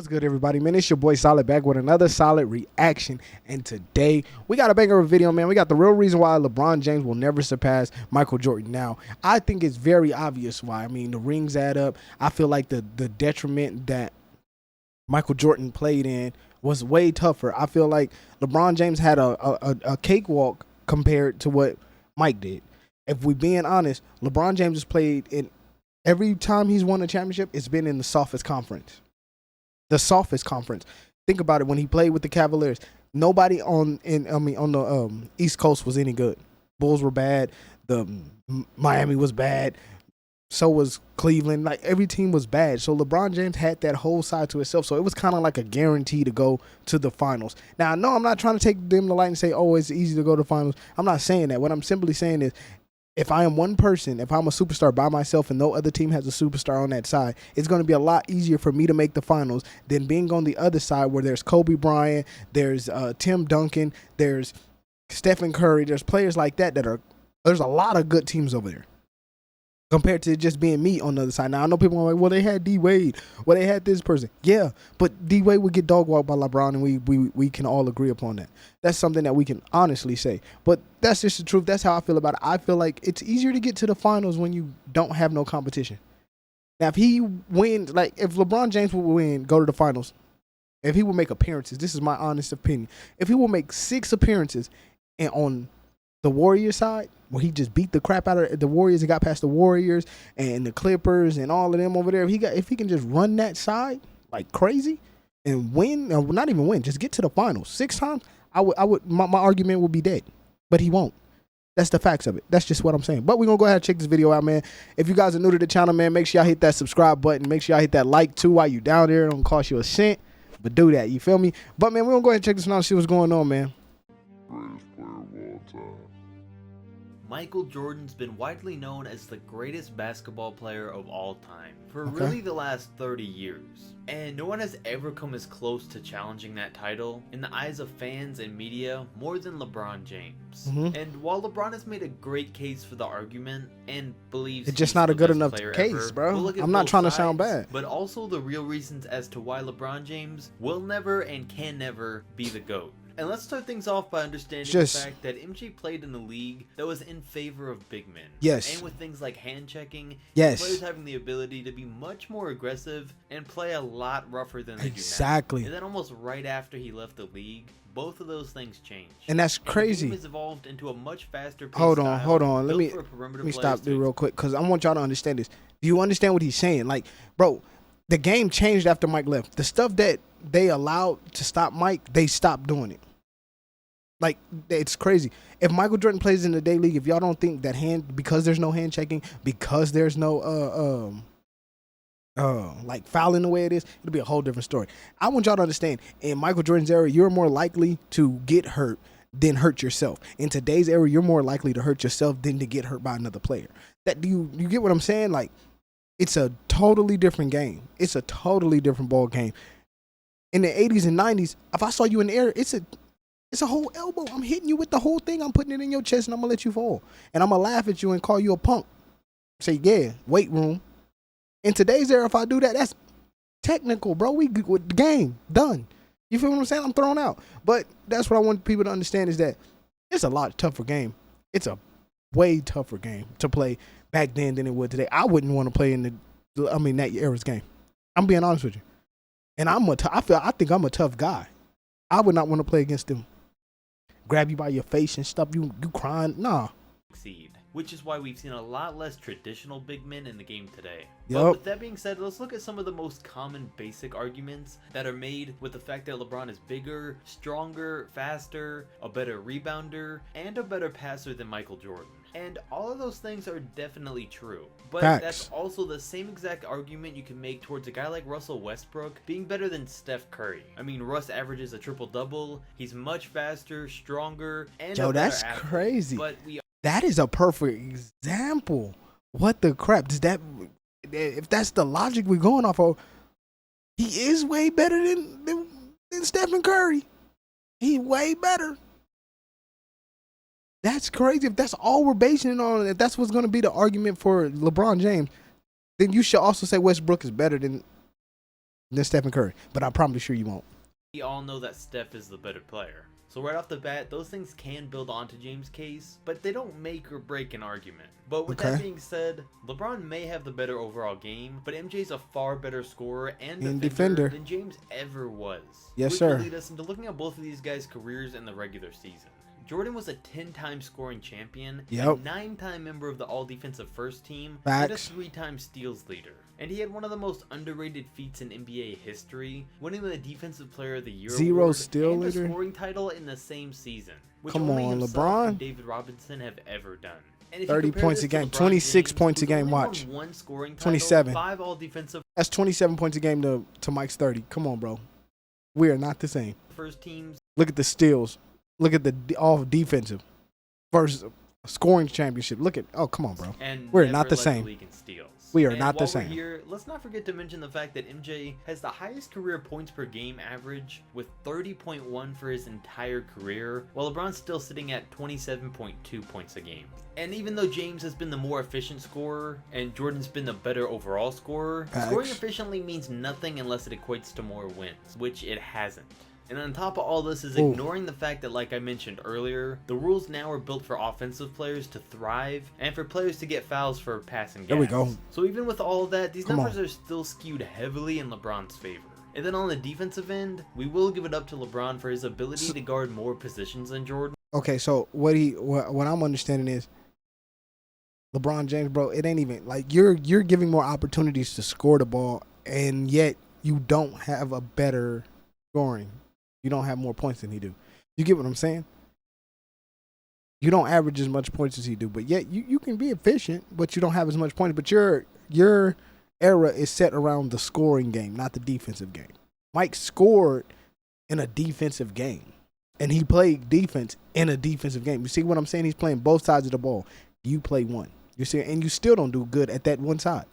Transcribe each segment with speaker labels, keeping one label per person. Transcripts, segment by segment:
Speaker 1: What's good, everybody, man? It's your boy Solid back with another solid reaction, and today we got a banger of a video, man. We got the real reason why LeBron James will never surpass Michael Jordan. Now, I think it's very obvious why. I mean, the rings add up. I feel like the detriment that Michael Jordan played in was way tougher. I feel like LeBron James had a cakewalk compared to what Mike did. If we being honest, LeBron James has played in every time he's won a championship, it's been in the softest conference. The softest conference. Think about it. When he played with the Cavaliers, nobody on the East Coast was any good. Bulls were bad. The Miami was bad. So was Cleveland. Like, every team was bad. So LeBron James had that whole side to himself. So it was kind of like a guarantee to go to the finals. Now, no, I'm not trying to take them to light and say, oh, it's easy to go to the finals. I'm not saying that. What I'm simply saying is, if I am one person, if I'm a superstar by myself and no other team has a superstar on that side, it's going to be a lot easier for me to make the finals than being on the other side where there's Kobe Bryant, there's Tim Duncan, there's Stephen Curry, there's players like that there's a lot of good teams over there compared to just being me on the other side. Now, I know people are like, well, they had D-Wade. Well, they had this person. Yeah, but D-Wade would get dog walked by LeBron, and we can all agree upon that. That's something that we can honestly say. But that's just the truth. That's how I feel about it. I feel like it's easier to get to the finals when you don't have no competition. Now, if he wins, like if LeBron James would win, go to the finals, if he would make appearances, this is my honest opinion. If he will make 6 appearances and on the Warriors side, where he just beat the crap out of the Warriors and got past the Warriors and the Clippers and all of them over there, if he can just run that side like crazy and win, or not even win, just get to the finals 6 times, my argument would be dead. But he won't. That's the facts of it. That's just what I'm saying. But we're going to go ahead and check this video out, man. If you guys are new to the channel, man, make sure y'all hit that subscribe button. Make sure y'all hit that like, too, while you down there. It don't cost you a cent, but do that. You feel me? But, man, we're going to go ahead and check this one out and see what's going on, man.
Speaker 2: Greatest player of all time.
Speaker 3: Michael Jordan's been widely known as the greatest basketball player of all time for really the last 30 years. And no one has ever come as close to challenging that title in the eyes of fans and media more than LeBron James. And while LeBron has made a great case for the argument and believes
Speaker 1: it's just not a good enough case,
Speaker 3: ever,
Speaker 1: bro. I'm not trying to sound bad.
Speaker 3: But also the real reasons as to why LeBron James will never and can never be the GOAT. And let's start things off by understanding the fact that MJ played in a league that was in favor of big men.
Speaker 1: Yes.
Speaker 3: And with things like hand checking,
Speaker 1: yes,
Speaker 3: players having the ability to be much more aggressive and play a lot rougher than they
Speaker 1: exactly
Speaker 3: do now. And then almost right after he left the league, both of those things changed.
Speaker 1: And that's crazy.
Speaker 3: The game has evolved into a much faster pace.
Speaker 1: Hold on. Let me stop there real quick, because I want y'all to understand this. Do you understand what he's saying? Like, bro, the game changed after Mike left. The stuff that they allowed to stop Mike, they stopped doing it. Like, it's crazy. If Michael Jordan plays in the day league, if y'all don't think that because there's no hand checking, because there's no like fouling the way it is, it'll be a whole different story. I want y'all to understand, in Michael Jordan's era, you're more likely to get hurt than hurt yourself. In today's era, you're more likely to hurt yourself than to get hurt by another player. That you get what I'm saying? Like, it's a totally different game. It's a totally different ball game. In the 80s and 90s, if I saw you in the air, it's a whole elbow. I'm hitting you with the whole thing. I'm putting it in your chest, and I'm going to let you fall. And I'm going to laugh at you and call you a punk. Say, yeah, weight room. In today's era, if I do that, that's technical, bro. We with the game. Done. You feel what I'm saying? I'm thrown out. But that's what I want people to understand, is that it's a lot tougher game. It's a way tougher game to play back then than it would today. I wouldn't want to play in that era's game. I'm being honest with you. And I think I'm a tough guy. I would not want to play against them. Grab you by your face and stuff, you crying. Nah.
Speaker 3: Which is why we've seen a lot less traditional big men in the game today.
Speaker 1: Yep.
Speaker 3: But with that being said, let's look at some of the most common basic arguments that are made with the fact that LeBron is bigger, stronger, faster, a better rebounder, and a better passer than Michael Jordan. And all of those things are definitely true. But that's also the same exact argument you can make towards a guy like Russell Westbrook being better than Steph Curry. I mean, Russ averages a triple-double. He's much faster, stronger, and a better
Speaker 1: that's
Speaker 3: athlete.
Speaker 1: Crazy.
Speaker 3: But
Speaker 1: that is a perfect example. What the crap? If that's the logic we're going off of, he is way better than Stephen Curry. He's way better. That's crazy. If that's all we're basing it on, if that's what's going to be the argument for LeBron James, then you should also say Westbrook is better than than Stephen Curry. But I'm probably sure you won't.
Speaker 3: We all know that Steph is the better player. So right off the bat, those things can build onto James' case, but they don't make or break an argument. But with that being said, LeBron may have the better overall game, but MJ's a far better scorer and defender than James ever was.
Speaker 1: Yes,
Speaker 3: which
Speaker 1: sir.
Speaker 3: will lead us into looking at both of these guys' careers in the regular season. Jordan was a 10-time scoring champion, a 9-time member of the All-Defensive First Team, and a 3-time steals leader. And he had one of the most underrated feats in NBA history, winning the Defensive Player of the Year award and a scoring title in the same season, which only himself
Speaker 1: LeBron
Speaker 3: and David Robinson have ever done. And if
Speaker 1: 30 points a game, 26 points a game. Watch.
Speaker 3: One scoring title,
Speaker 1: 27.
Speaker 3: 5 All-Defensive. That's
Speaker 1: 27 points a game to Mike's 30. Come on, bro. We are not the same.
Speaker 3: First teams.
Speaker 1: Look at the steals. Look at the all defensive versus scoring championship. Look at come on, bro.
Speaker 3: And
Speaker 1: we're not the same. We are not the same.
Speaker 3: Here, let's not forget to mention the fact that MJ has the highest career points per game average with 30.1 for his entire career, while LeBron's still sitting at 27.2 points a game. And even though James has been the more efficient scorer and Jordan's been the better overall scorer, scoring efficiently means nothing unless it equates to more wins, which it hasn't. And on top of all this is ignoring the fact that, like I mentioned earlier, the rules now are built for offensive players to thrive and for players to get fouls for passing gas.
Speaker 1: There we go.
Speaker 3: So even with all of that, these numbers are still skewed heavily in LeBron's favor. And then on the defensive end, we will give it up to LeBron for his ability to guard more positions than Jordan.
Speaker 1: Okay, so what I'm understanding is LeBron James, bro, it ain't even like you're giving more opportunities to score the ball, and yet you don't have a better scoring. You don't have more points than he do. You get what I'm saying? You don't average as much points as he do, but yet you can be efficient, but you don't have as much points. But your era is set around the scoring game, not the defensive game. Mike scored in a defensive game, and he played defense in a defensive game. You see what I'm saying? He's playing both sides of the ball. You play one. You see, and you still don't do good at that one side.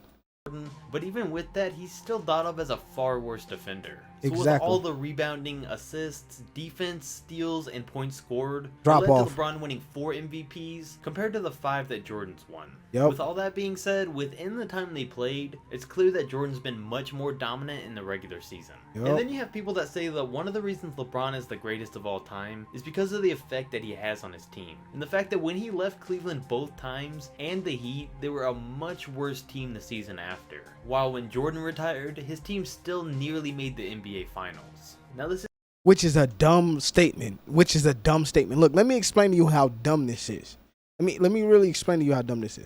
Speaker 3: But even with that, he's still thought of as a far worse defender. So
Speaker 1: exactly.
Speaker 3: With all the rebounding, assists, defense, steals, and points scored,
Speaker 1: led to
Speaker 3: LeBron winning 4 MVPs compared to the 5 that Jordan's won. With all that being said, within the time they played, it's clear that Jordan's been much more dominant in the regular season. And then you have people that say that one of the reasons LeBron is the greatest of all time is because of the effect that he has on his team. And the fact that when he left Cleveland both times and the Heat, they were a much worse team the season after. While when Jordan retired, his team still nearly made the NBA Finals. Now this is
Speaker 1: which is a dumb statement. Look, let me explain to you how dumb this is. Let me really explain to you how dumb this is.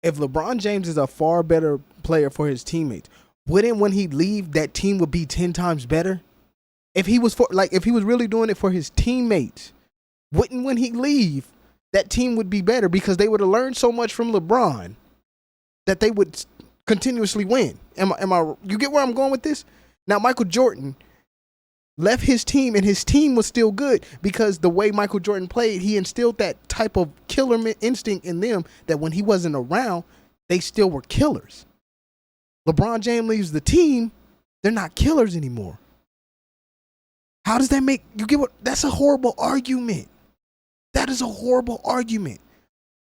Speaker 1: If LeBron James is a far better player for his teammates, wouldn't when he leave that team would be 10 times better? If he was really doing it for his teammates, wouldn't when he leave that team would be better because they would have learned so much from LeBron that they would continuously win. You get where I'm going with this? Now, Michael Jordan left his team, and his team was still good because the way Michael Jordan played, he instilled that type of killer instinct in them that when he wasn't around, they still were killers. LeBron James leaves the team, they're not killers anymore. How does that make you get what? That's a horrible argument. That is a horrible argument.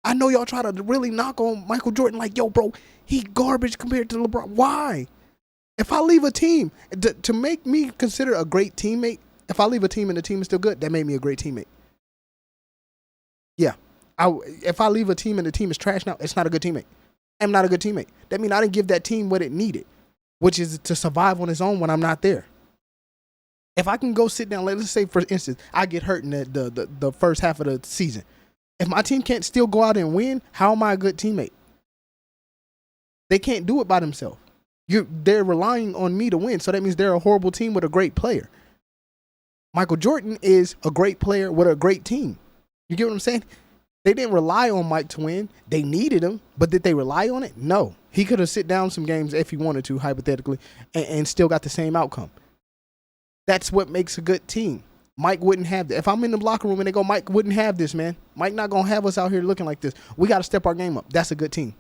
Speaker 1: I know y'all try to really knock on Michael Jordan like, yo, bro, he garbage compared to LeBron. Why? If I leave a team, to make me consider a great teammate, if I leave a team and the team is still good, that made me a great teammate. Yeah. If I leave a team and the team is trash now, it's not a good teammate. I'm not a good teammate. That means I didn't give that team what it needed, which is to survive on its own when I'm not there. If I can go sit down, let's say, for instance, I get hurt in the first half of the season. If my team can't still go out and win, how am I a good teammate? They can't do it by themselves. They're relying on me to win, so that means they're a horrible team with a great player. Michael Jordan is a great player with a great team. You get what I'm saying? They didn't rely on Mike to win. They needed him, but did they rely on it? No. He could have sit down some games if he wanted to, hypothetically, and still got the same outcome. That's what makes a good team. Mike wouldn't have that. If I'm in the locker room and they go, Mike wouldn't have this, man. Mike not going to have us out here looking like this. We got to step our game up. That's a good team.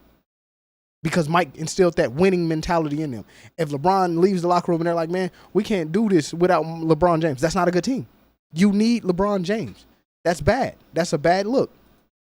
Speaker 1: Because Mike instilled that winning mentality in them. If LeBron leaves the locker room and they're like, man, we can't do this without LeBron James, that's not a good team. You need LeBron James. That's bad. That's a bad look.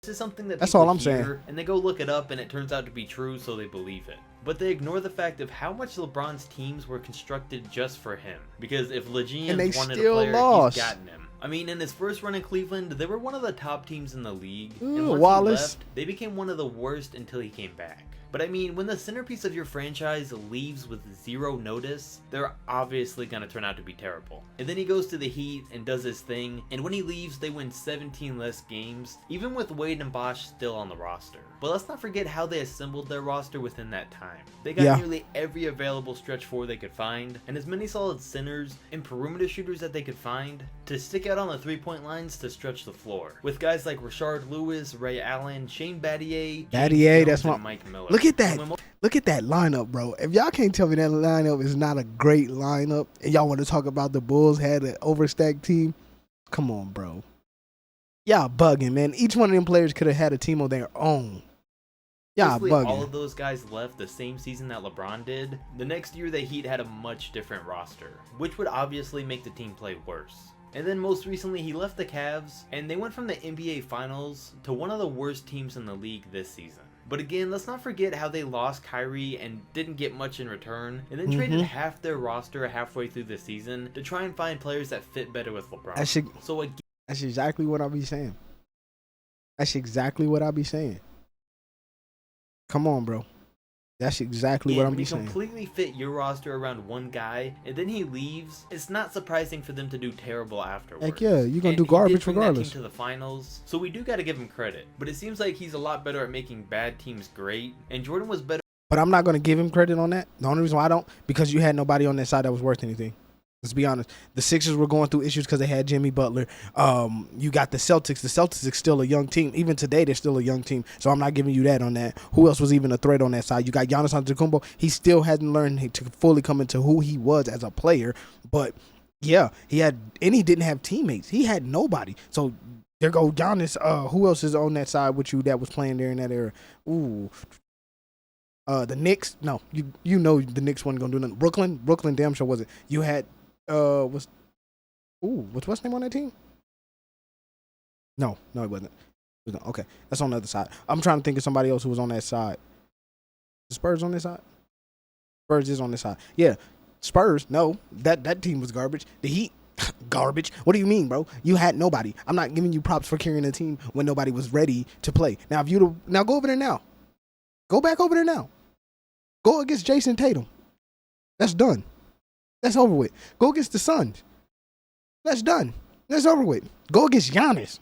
Speaker 3: This is something that
Speaker 1: That's
Speaker 3: people
Speaker 1: all I'm
Speaker 3: hear,
Speaker 1: saying.
Speaker 3: and they go look it up, and it turns out to be true, so they believe it. But they ignore the fact of how much LeBron's teams were constructed just for him. Because if
Speaker 1: And they
Speaker 3: Legends wanted a
Speaker 1: still
Speaker 3: player,
Speaker 1: lost.
Speaker 3: he's gotten him. I mean, in his first run in Cleveland, they were one of the top teams in the league.
Speaker 1: Ooh,
Speaker 3: And once
Speaker 1: Wallace.
Speaker 3: he left, they became one of the worst until he came back. But I mean, when the centerpiece of your franchise leaves with zero notice, they're obviously going to turn out to be terrible. And then he goes to the Heat and does his thing, and when he leaves, they win 17 less games, even with Wade and Bosh still on the roster. But let's not forget how they assembled their roster within that time. They got nearly every available stretch four they could find, and as many solid centers and perimeter shooters that they could find to stick out on the three-point lines to stretch the floor. With guys like Rashard Lewis, Ray Allen, Shane Battier,
Speaker 1: That's
Speaker 3: and
Speaker 1: my
Speaker 3: Mike Miller.
Speaker 1: Look at that. Look at that lineup, bro. If y'all can't tell me that lineup is not a great lineup, and y'all want to talk about the Bulls had an overstacked team, come on, bro. Y'all bugging, man. Each one of them players could have had a team of their own. Y'all
Speaker 3: Basically,
Speaker 1: bugging.
Speaker 3: all of those guys left the same season that LeBron did. The next year, the Heat had a much different roster, which would obviously make the team play worse. And then most recently, he left the Cavs, and they went from the NBA Finals to one of the worst teams in the league this season. But again, let's not forget how they lost Kyrie and didn't get much in return, and then traded half their roster halfway through the season to try and find players that fit better with LeBron.
Speaker 1: That's exactly what I'll be saying. That's exactly what I'll be saying. Come on, bro. That's exactly what I'm be saying.
Speaker 3: When you completely fit your roster around one guy, and then he leaves, it's not surprising for them to do terrible afterwards.
Speaker 1: Heck yeah, you're going to do garbage regardless.
Speaker 3: That team to the finals, so we do got to give him credit. But it seems like he's a lot better at making bad teams great, and Jordan was better.
Speaker 1: But I'm not going to give him credit on that. The only reason why I don't, because you had nobody on that side that was worth anything. Let's be honest. The Sixers were going through issues because they had Jimmy Butler. You got the Celtics. The Celtics is still a young team. Even today, they're still a young team. So I'm not giving you that on that. Who else was even a threat on that side? You got Giannis Antetokounmpo. He still hadn't learned to fully come into who he was as a player. But yeah, he didn't have teammates. He had nobody. So there go Giannis. Who else is on that side with you that was playing there in that era? Ooh. The Knicks. No, you know the Knicks wasn't gonna do nothing. Brooklyn damn sure wasn't. You had what's the name on that team? No, it wasn't. Okay, that's on the other side. I'm trying to think of somebody else who was on that side. The Spurs on this side? Spurs is on this side. Yeah, Spurs. No, that team was garbage. The Heat, garbage. What do you mean, bro? You had nobody. I'm not giving you props for carrying a team when nobody was ready to play. Now, now go over there now. Go back over there now. Go against Jason Tatum. That's done. That's over with. Go against the Suns. That's done. That's over with. Go against Giannis.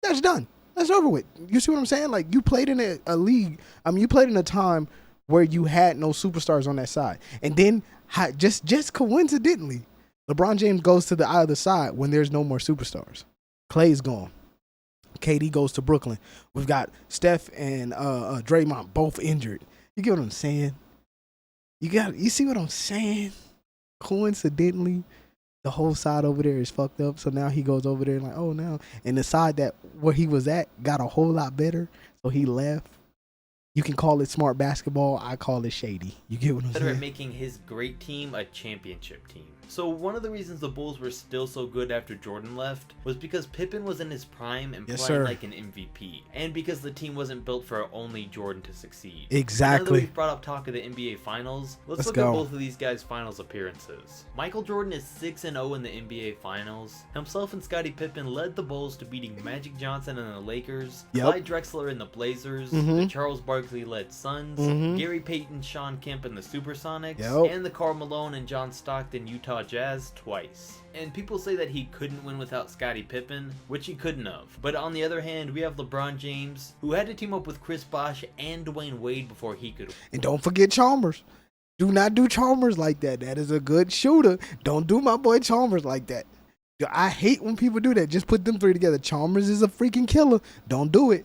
Speaker 1: That's done. That's over with. You see what I'm saying? Like, you played in a league. I mean, you played in a time where you had no superstars on that side. And then, just coincidentally, LeBron James goes to the other side when there's no more superstars. Clay's gone. KD goes to Brooklyn. We've got Steph and Draymond both injured. You get what I'm saying? You see what I'm saying? Coincidentally, the whole side over there is fucked up. So now he goes over there and like, oh no. And the side that where he was at got a whole lot better. So he left. You can call it smart basketball. I call it shady. You get what I'm saying?
Speaker 3: Better at making his great team a championship team. So one of the reasons the Bulls were still so good after Jordan left was because Pippen was in his prime and playing like an MVP. And because the team wasn't built for only Jordan to succeed.
Speaker 1: Exactly.
Speaker 3: Now that we've brought up talk of the NBA Finals, let's look at both of these guys' finals appearances. Michael Jordan is 6-0 in the NBA Finals. Himself and Scottie Pippen led the Bulls to beating Magic Johnson and the Lakers, Clyde Drexler and the Blazers, the Charles Barkley-led Suns, Gary Payton, Sean Kemp and the Supersonics, and the Karl Malone and John Stockton Utah Jazz twice. And people say that he couldn't win without Scottie Pippen, which he couldn't have. But on the other hand, we have LeBron James, who had to team up with Chris Bosh and Dwayne Wade before he could.
Speaker 1: And don't forget Chalmers. Do not do Chalmers like that. That is a good shooter. Don't do my boy Chalmers like that. I hate when people do that. Just put them three together. Chalmers is a freaking killer. Don't do it.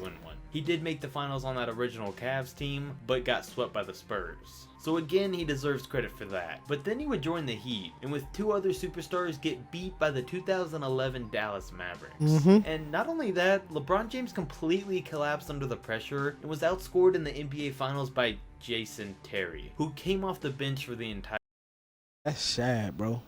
Speaker 3: He did make the finals on that original Cavs team, but got swept by the Spurs. So again, he deserves credit for that. But then he would join the Heat, and with two other superstars get beat by the 2011 Dallas Mavericks. And not only that, LeBron James completely collapsed under the pressure and was outscored in the NBA Finals by Jason Terry, who came off the bench for the entire
Speaker 1: That's sad, bro.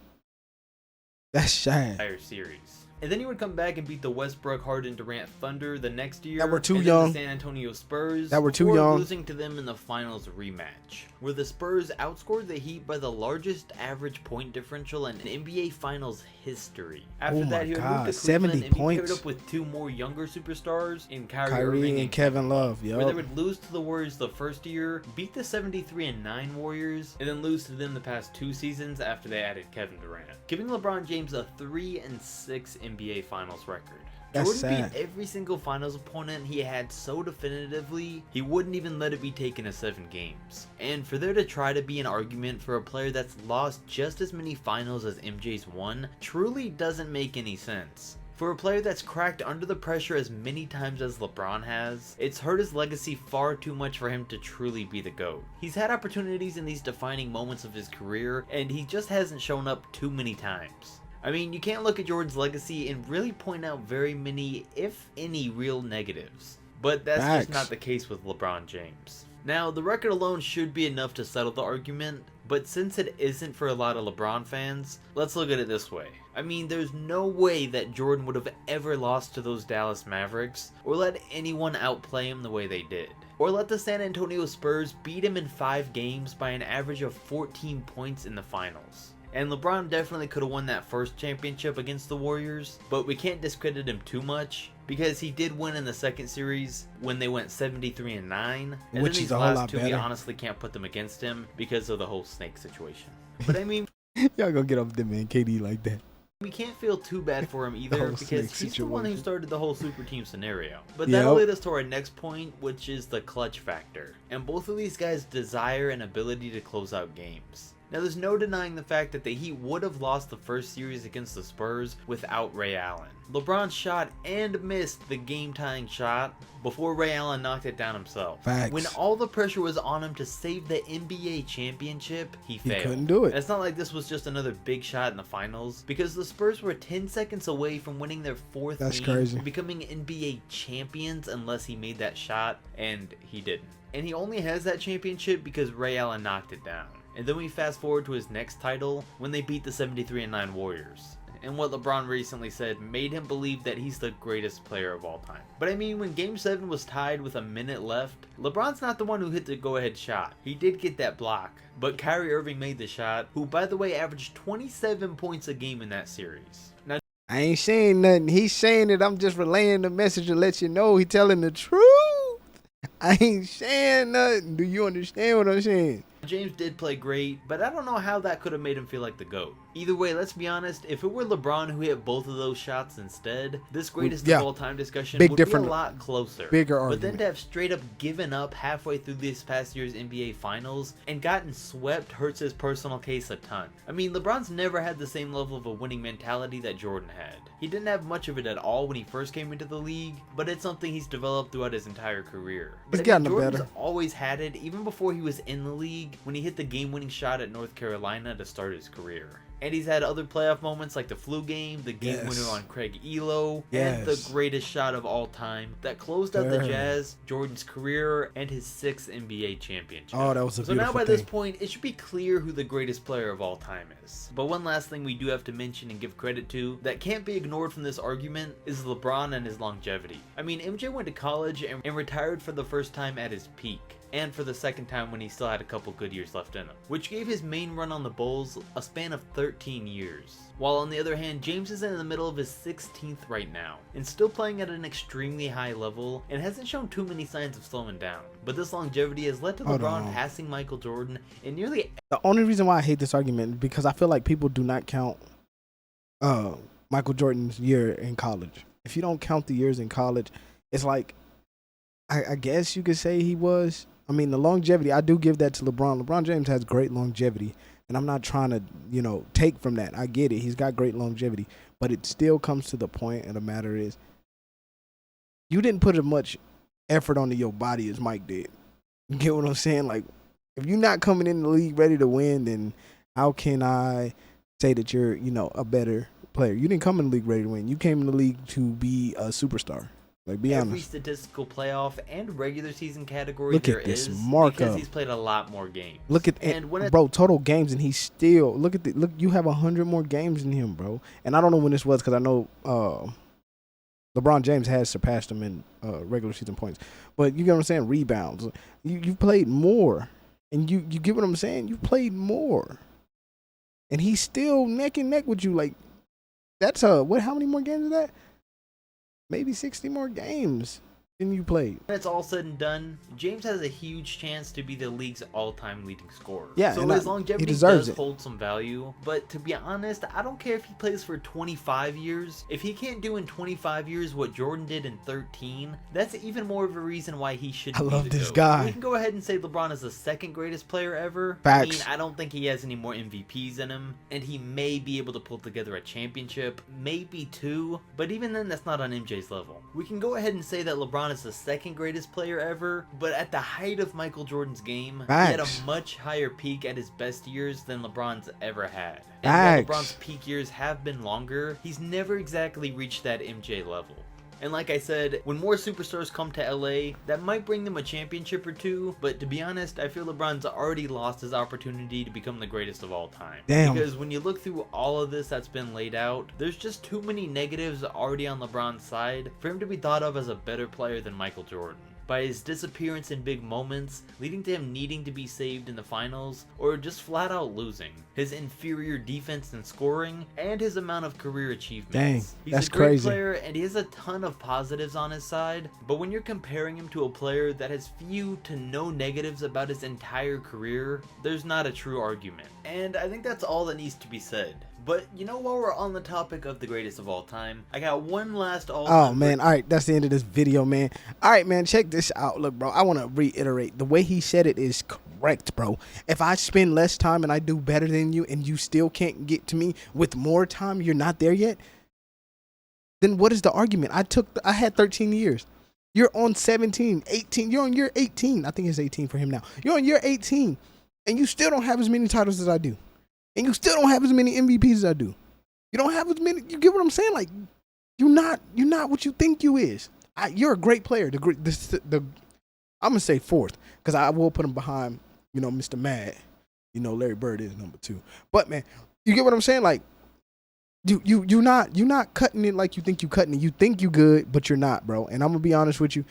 Speaker 1: That's sad.
Speaker 3: series. And then he would come back and beat the Westbrook, Harden, Durant Thunder the next year.
Speaker 1: That were too
Speaker 3: and
Speaker 1: young.
Speaker 3: Then the San Antonio Spurs.
Speaker 1: That were too
Speaker 3: before
Speaker 1: young.
Speaker 3: losing to them in the finals rematch, where the Spurs outscored the Heat by the largest average point differential in NBA Finals history. After that, he would move to
Speaker 1: 70
Speaker 3: Cleveland and be
Speaker 1: points.
Speaker 3: paired up with two more younger superstars in Kyrie
Speaker 1: Kyrie
Speaker 3: Irving
Speaker 1: and Kevin Love.
Speaker 3: where they
Speaker 1: Yep.
Speaker 3: would lose to the Warriors the first year, beat the 73-9 Warriors, and then lose to them the past 2 seasons after they added Kevin Durant, giving LeBron James a 3-6 NBA Finals record.
Speaker 1: That's
Speaker 3: Jordan
Speaker 1: sad.
Speaker 3: beat every single finals opponent he had so definitively, he wouldn't even let it be taken to 7 games. And for there to try to be an argument for a player that's lost just as many finals as MJ's won truly doesn't make any sense. For a player that's cracked under the pressure as many times as LeBron has, it's hurt his legacy far too much for him to truly be the GOAT. He's had opportunities in these defining moments of his career, and he just hasn't shown up too many times. I mean, you can't look at Jordan's legacy and really point out very many, if any, real negatives. But that's
Speaker 1: Facts.
Speaker 3: just not the case with LeBron James. Now, the record alone should be enough to settle the argument, but since it isn't for a lot of LeBron fans, let's look at it this way. I mean, there's no way that Jordan would have ever lost to those Dallas Mavericks, or let anyone outplay him the way they did. Or let the San Antonio Spurs beat him in 5 games by an average of 14 points in the finals. And LeBron definitely could have won that first championship against the Warriors, but we can't discredit him too much, because he did win in the second series when they went 73-9, and
Speaker 1: Which
Speaker 3: then
Speaker 1: is
Speaker 3: these
Speaker 1: a whole
Speaker 3: last
Speaker 1: lot
Speaker 3: 2 we
Speaker 1: better.
Speaker 3: honestly can't put them against him because of the whole snake situation. But I mean,
Speaker 1: Y'all gonna get up them man KD like that.
Speaker 3: we can't feel too bad for him either
Speaker 1: whole
Speaker 3: because
Speaker 1: snake
Speaker 3: he's the one who
Speaker 1: situation.
Speaker 3: started the whole super team scenario. But that'll
Speaker 1: Yep.
Speaker 3: lead us to our next point, which is the clutch factor. And both of these guys' desire and ability to close out games. Now, there's no denying the fact that the Heat would have lost the first series against the Spurs without Ray Allen. LeBron shot and missed the game-tying shot before Ray Allen knocked it down himself.
Speaker 1: Facts.
Speaker 3: When all the pressure was on him to save the NBA championship, he failed.
Speaker 1: couldn't do it.
Speaker 3: And it's not like this was just another big shot in the finals, because the Spurs were 10 seconds away from winning their 4th
Speaker 1: That's
Speaker 3: game
Speaker 1: crazy.
Speaker 3: and becoming NBA champions unless he made that shot, and he didn't. And he only has that championship because Ray Allen knocked it down. And then we fast forward to his next title when they beat the 73-9 Warriors. And what LeBron recently said made him believe that he's the greatest player of all time. But I mean, when Game 7 was tied with a minute left, LeBron's not the one who hit the go-ahead shot. He did get that block, but Kyrie Irving made the shot, who by the way averaged 27 points a game in that series. Now,
Speaker 1: I ain't saying nothing. He's saying it. I'm just relaying the message to let you know he telling the truth. I ain't saying nothing. Do you understand what I'm saying?
Speaker 3: James did play great, but I don't know how that could have made him feel like the GOAT. Either way, let's be honest, if it were LeBron who hit both of those shots instead, this greatest
Speaker 1: Yeah.
Speaker 3: of all time discussion
Speaker 1: Big
Speaker 3: would be a
Speaker 1: different-
Speaker 3: lot closer.
Speaker 1: bigger
Speaker 3: But then
Speaker 1: argument.
Speaker 3: to have straight up given up halfway through this past year's NBA Finals and gotten swept hurts his personal case a ton. I mean, LeBron's never had the same level of a winning mentality that Jordan had. He didn't have much of it at all when he first came into the league, but it's something he's developed throughout his entire career. But
Speaker 1: He's gotten it
Speaker 3: Jordan's
Speaker 1: better.
Speaker 3: always had it, even before he was in the league, when he hit the game-winning shot at North Carolina to start his career. And he's had other playoff moments like the flu game, the game
Speaker 1: Yes.
Speaker 3: winner on Craig Elo, and the
Speaker 1: Yes.
Speaker 3: greatest shot of all time that closed out the
Speaker 1: Yeah.
Speaker 3: Jazz, Jordan's career, and his 6th NBA championship.
Speaker 1: Oh, that was a
Speaker 3: So now
Speaker 1: beautiful
Speaker 3: by this
Speaker 1: thing.
Speaker 3: point, it should be clear who the greatest player of all time is. But one last thing we do have to mention and give credit to that can't be ignored from this argument is LeBron and his longevity. I mean, MJ went to college and retired for the first time at his peak, and for the second time when he still had a couple good years left in him, which gave his main run on the Bulls a span of 13 years. While on the other hand, James is in the middle of his 16th right now, and still playing at an extremely high level, and hasn't shown too many signs of slowing down. But this longevity has led to
Speaker 1: Hold
Speaker 3: LeBron
Speaker 1: on.
Speaker 3: passing Michael Jordan in nearly
Speaker 1: The only reason why I hate this argument is because I feel like people do not count Michael Jordan's year in college. If you don't count the years in college, it's like, I guess you could say he was. I mean, the longevity, I do give that to LeBron. LeBron James has great longevity, and I'm not trying to, take from that. I get it. He's got great longevity, but it still comes to the point of the matter is, you didn't put as much effort onto your body as Mike did. You get what I'm saying? Like, if you're not coming in the league ready to win, then how can I say that you're, a better player? You didn't come in the league ready to win. You came in the league to be a superstar. Like, be
Speaker 3: every
Speaker 1: honest.
Speaker 3: statistical playoff and regular season category
Speaker 1: Look
Speaker 3: there
Speaker 1: at this
Speaker 3: is
Speaker 1: markup.
Speaker 3: because he's played a lot more games.
Speaker 1: Look at
Speaker 3: and when
Speaker 1: bro, total games, and he's still look. You have 100 more games than him, bro. And I don't know when this was because I know LeBron James has surpassed him in regular season points. But you get what I'm saying? Rebounds. You played more, and you get what I'm saying? You played more, and he's still neck and neck with you. Like, that's what? How many more games is that? Maybe 60 more games than you played.
Speaker 3: When it's all said and done, James has a huge chance to be the league's all-time leading scorer.
Speaker 1: Yeah,
Speaker 3: so
Speaker 1: and
Speaker 3: his longevity does hold some value, but to be honest, I don't care if he plays for 25 years. If he can't do in 25 years what Jordan did in 13, that's even more of a reason why he should be the GOAT.
Speaker 1: Guy.
Speaker 3: We can go ahead and say LeBron is the second greatest player ever.
Speaker 1: Facts.
Speaker 3: I mean, I don't think he has any more MVPs in him, and he may be able to pull together a championship, maybe two, but even then, that's not on MJ's level. We can go ahead and say that LeBron is the second greatest player ever, but at the height of Michael Jordan's game, he had a much higher peak at his best years than LeBron's ever had. And while LeBron's peak years have been longer, he's never exactly reached that MJ level. And like I said, when more superstars come to LA, that might bring them a championship or two, but to be honest, I feel LeBron's already lost his opportunity to become the greatest of all time.
Speaker 1: Damn.
Speaker 3: Because when you look through all of this that's been laid out, there's just too many negatives already on LeBron's side for him to be thought of as a better player than Michael Jordan. By his disappearance in big moments, leading to him needing to be saved in the finals, or just flat out losing, his inferior defense and scoring, and his amount of career achievements.
Speaker 1: Dang,
Speaker 3: He's
Speaker 1: that's
Speaker 3: a great
Speaker 1: crazy.
Speaker 3: player, and he has a ton of positives on his side, but when you're comparing him to a player that has few to no negatives about his entire career, there's not a true argument. And I think that's all that needs to be said. But you know, while we're on the topic of the greatest of all time, I got one last all-time.
Speaker 1: Oh man, all right, that's the end of this video, man. All right, man, check this out. Look, bro, I want to reiterate the way he said it is correct, bro. If I spend less time and I do better than you and you still can't get to me with more time, you're not there yet, then what is the argument? I had 13 years. You're on 17, 18. You're on year 18. I think it's 18 for him now. You're on year 18 and you still don't have as many titles as I do. And you still don't have as many MVPs as I do. You don't have as many. You get what I'm saying? Like, you're not what you think you is. You're a great player. I'm gonna say fourth because I will put him behind, Mr. Mad. Larry Bird is number 2. But man, you get what I'm saying? Like, you're not cutting it like you think you cutting it. You think you good, but you're not, bro. And I'm gonna be honest with you.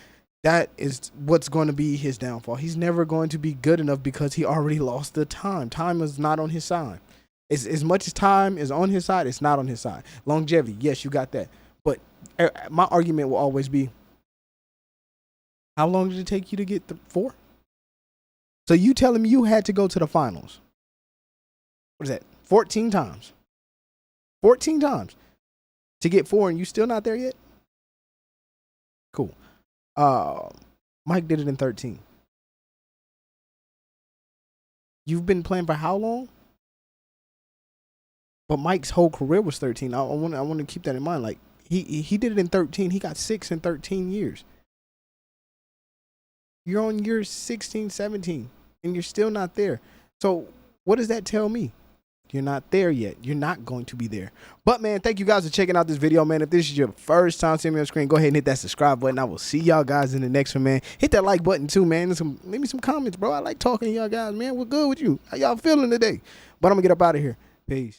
Speaker 1: That is what's going to be his downfall. He's never going to be good enough because he already lost the time. Time is not on his side. As much as time is on his side, it's not on his side. Longevity, yes, you got that. But my argument will always be, how long did it take you to get 4? So you telling me you had to go to the finals. What is that? 14 times. 14 times to get 4 and you still not there yet? Cool. Mike did it in 13. You've been playing for how long? But Mike's whole career was 13. I want to keep that in mind. Like, he did it in 13. He got 6 in 13 years. You're on year 16, 17, and you're still not there. So what does that tell me? You're not there yet. You're not going to be there. But, man, thank you guys for checking out this video, man. If this is your first time seeing me on screen, go ahead and hit that subscribe button. I will see y'all guys in the next one, man. Hit that like button, too, man. Leave me some comments, bro. I like talking to y'all guys, man. We're good with you. How y'all feeling today? But I'm going to get up out of here. Peace.